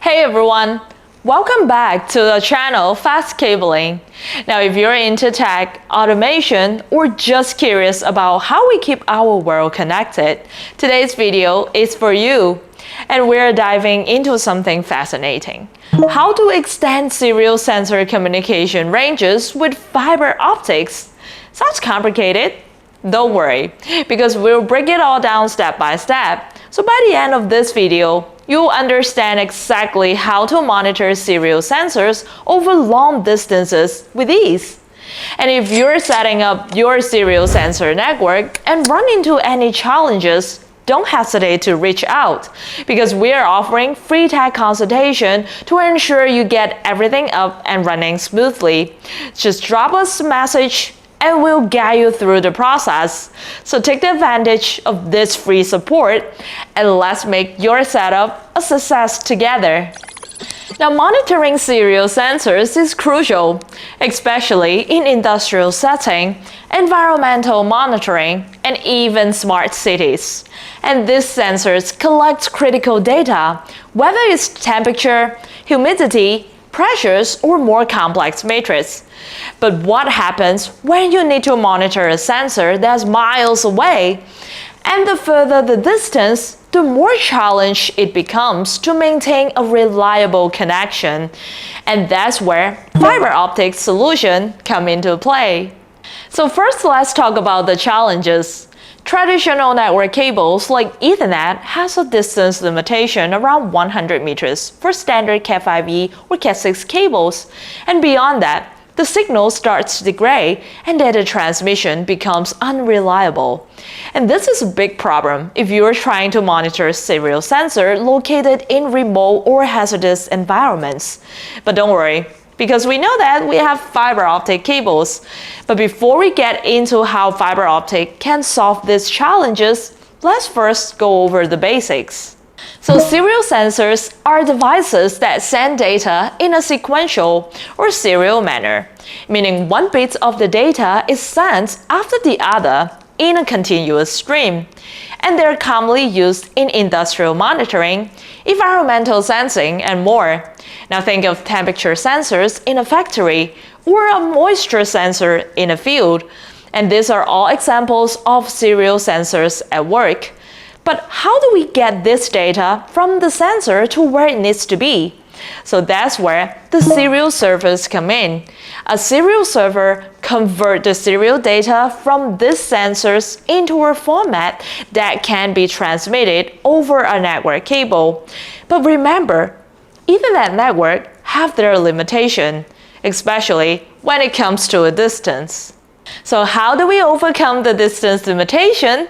Hey everyone! Welcome back to the channel Fast Cabling. Now if you're into tech, automation, or just curious about how we keep our world connected, today's video is for you. And we're diving into something fascinating. How to extend serial sensor communication ranges with fiber optics. Sounds complicated? Don't worry, because we'll break it all down step by step. So by the end of this video, you'll understand exactly how to monitor serial sensors over long distances with ease. And if you're setting up your serial sensor network and run into any challenges, don't hesitate to reach out, because we are offering free tech consultation to ensure you get everything up and running smoothly. Just drop us a message and we'll guide you through the process. So take the advantage of this free support and let's make your setup a success together. Now, monitoring serial sensors is crucial, especially in industrial setting, environmental monitoring, and even smart cities. And these sensors collect critical data, whether it's temperature, humidity, pressures, or more complex matrix. But what happens when you need to monitor a sensor that's miles away? And the further the distance, the more challenge it becomes to maintain a reliable connection. And that's where fiber optic solutions come into play. So first, let's talk about the challenges. Traditional network cables like Ethernet has a distance limitation around 100 meters for standard Cat5e or Cat6 cables, and beyond that, the signal starts to degrade and data transmission becomes unreliable. And this is a big problem if you're trying to monitor a serial sensor located in remote or hazardous environments. But don't worry, because we know that we have fiber optic cables. But before we get into how fiber optic can solve these challenges, let's first go over the basics. So serial sensors are devices that send data in a sequential or serial manner, meaning one bit of the data is sent after the other in a continuous stream. And they're commonly used in industrial monitoring, environmental sensing, and more. Now think of temperature sensors in a factory or a moisture sensor in a field. And these are all examples of serial sensors at work. But how do we get this data from the sensor to where it needs to be? So that's where the serial servers come in. A serial server converts the serial data from these sensors into a format that can be transmitted over a network cable. But remember, Ethernet networks have their limitation, especially when it comes to a distance. So how do we overcome the distance limitation?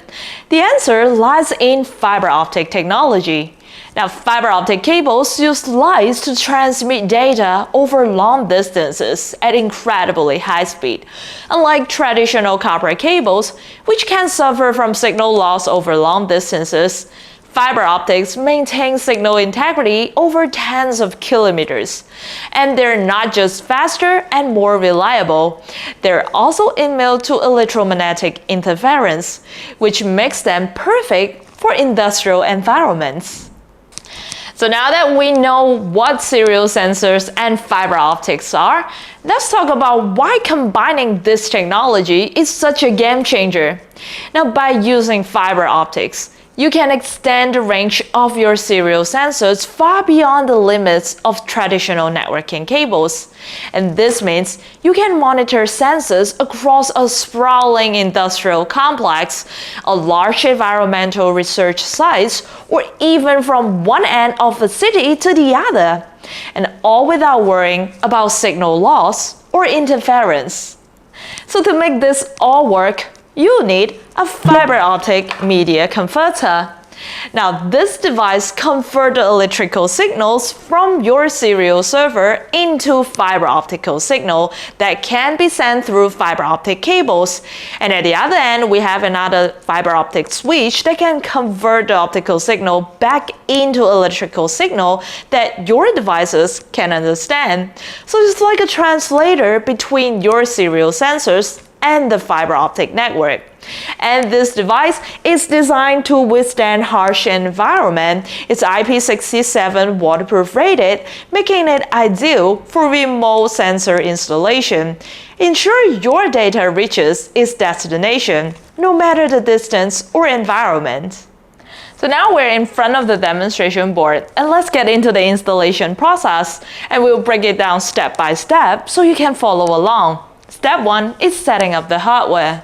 The answer lies in fiber optic technology. Now, fiber optic cables use lights to transmit data over long distances at incredibly high speed. Unlike traditional copper cables, which can suffer from signal loss over long distances, fiber optics maintain signal integrity over tens of kilometers. And they're not just faster and more reliable, they're also immune to electromagnetic interference, which makes them perfect for industrial environments. So now that we know what serial sensors and fiber optics are, let's talk about why combining this technology is such a game changer. Now, by using fiber optics, you can extend the range of your serial sensors far beyond the limits of traditional networking cables. And this means you can monitor sensors across a sprawling industrial complex, a large environmental research site, or even from one end of a city to the other, and all without worrying about signal loss or interference. So to make this all work, you need a fiber optic media converter. Now, this device converts the electrical signals from your serial server into fiber optical signal that can be sent through fiber optic cables. And at the other end, we have another fiber optic switch that can convert the optical signal back into electrical signal that your devices can understand. So it's like a translator between your serial sensors and the fiber optic network. And this device is designed to withstand harsh environment. It's IP67 waterproof rated, making it ideal for remote sensor installation. Ensure your data reaches its destination, no matter the distance or environment. So now we're in front of the demonstration board, and let's get into the installation process, and we'll break it down step by step so you can follow along. Step 1 is setting up the hardware.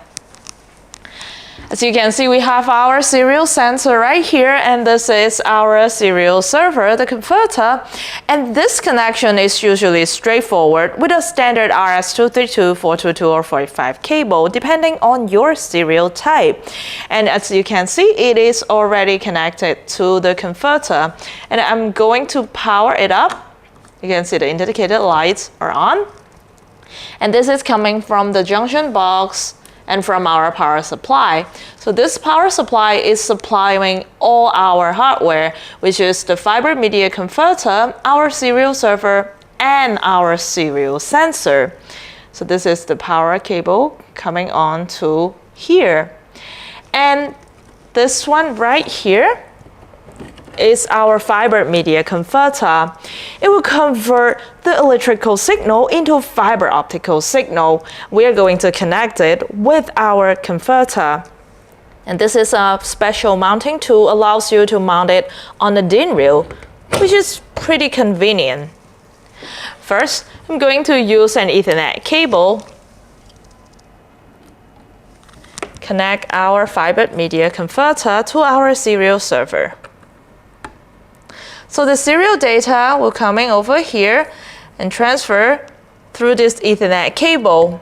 As you can see, we have our serial sensor right here, and this is our serial server, the converter. And this connection is usually straightforward with a standard RS-232, 422, or 45 cable, depending on your serial type. And as you can see, it is already connected to the converter. And I'm going to power it up. You can see the indicated lights are on. And this is coming from the junction box and from our power supply. So this power supply is supplying all our hardware, which is the fiber media converter, our serial server, and our serial sensor. So this is the power cable coming on to here. And this one right here is our fiber media converter. It will convert the electrical signal into fiber optical signal. We are going to connect it with our converter. And this is a special mounting tool, allows you to mount it on the DIN rail, which is pretty convenient. First, I'm going to use an Ethernet cable. Connect our fiber media converter to our serial server. So the serial data will coming over here and transfer through this Ethernet cable.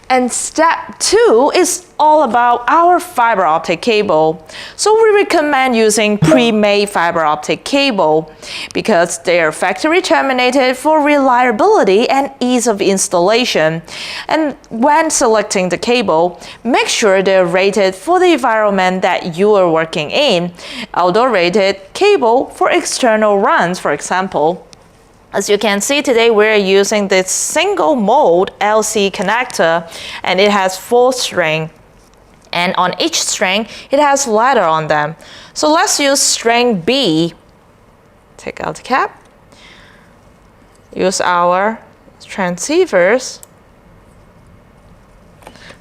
And step 2 is all about our fiber optic cable. So we recommend using pre-made fiber optic cable because they are factory terminated for reliability and ease of installation. And when selecting the cable, make sure they're rated for the environment that you are working in. Outdoor rated cable for external runs, for example. As you can see today, we're using this single mode LC connector, and it has 4 strings. And on each string, it has ladder on them. So let's use string B. Take out the cap. Use our transceivers.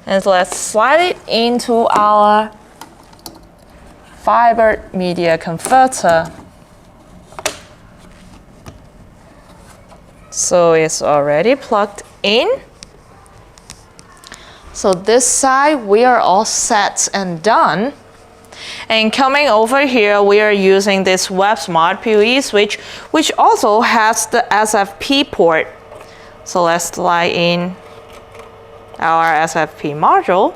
And let's slide it into our fiber media converter. So it's already plugged in. So this side, we are all set and done. And coming over here, we are using this WebSmart PoE switch, which also has the SFP port. So let's slide in our SFP module.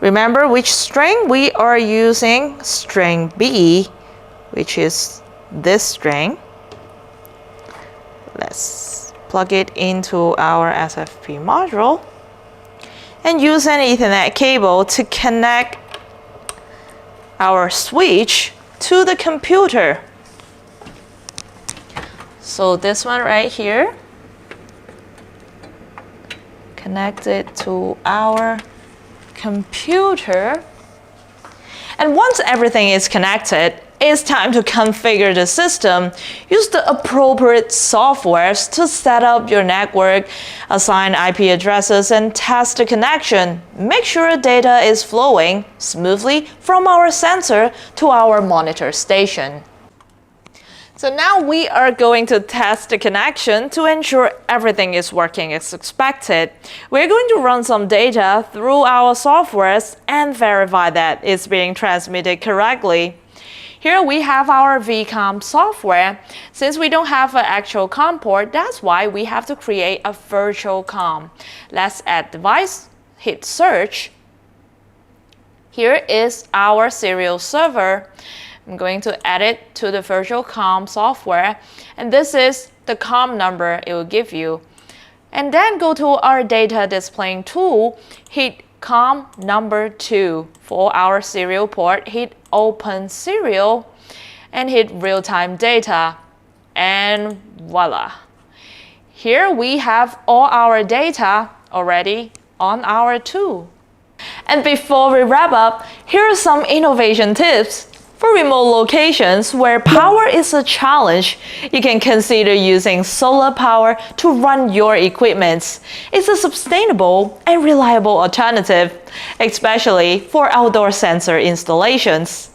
Remember which string we are using? String B, which is this string. Let's plug it into our SFP module and use an Ethernet cable to connect our switch to the computer. So this one right here, connect it to our computer. And once everything is connected, it's time to configure the system. Use the appropriate softwares to set up your network, assign IP addresses, and test the connection. Make sure data is flowing smoothly from our sensor to our monitor station. So now we are going to test the connection to ensure everything is working as expected. We're going to run some data through our softwares and verify that it's being transmitted correctly. Here we have our VCOM software. Since we don't have an actual COM port, that's why we have to create a virtual COM. Let's add device, hit search. Here is our serial server. I'm going to add it to the virtual COM software, and this is the COM number it will give you. And then go to our data displaying tool, hit COM number 2 for our serial port, hit open serial, and hit real-time data, and voila. Here we have all our data already on our tool. And before we wrap up, here are some innovation tips. For remote locations where power is a challenge, you can consider using solar power to run your equipment. It's a sustainable and reliable alternative, especially for outdoor sensor installations.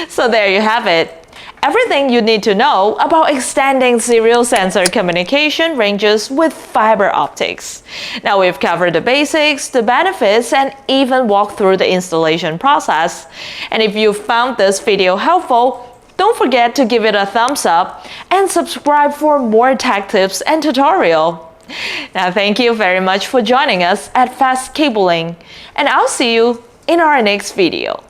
So there you have it. Everything you need to know about extending serial sensor communication ranges with fiber optics. Now we've covered the basics, the benefits, and even walked through the installation process. And if you found this video helpful, don't forget to give it a thumbs up and subscribe for more tech tips and tutorial. Now thank you very much for joining us at Fast Cabling, and I'll see you in our next video.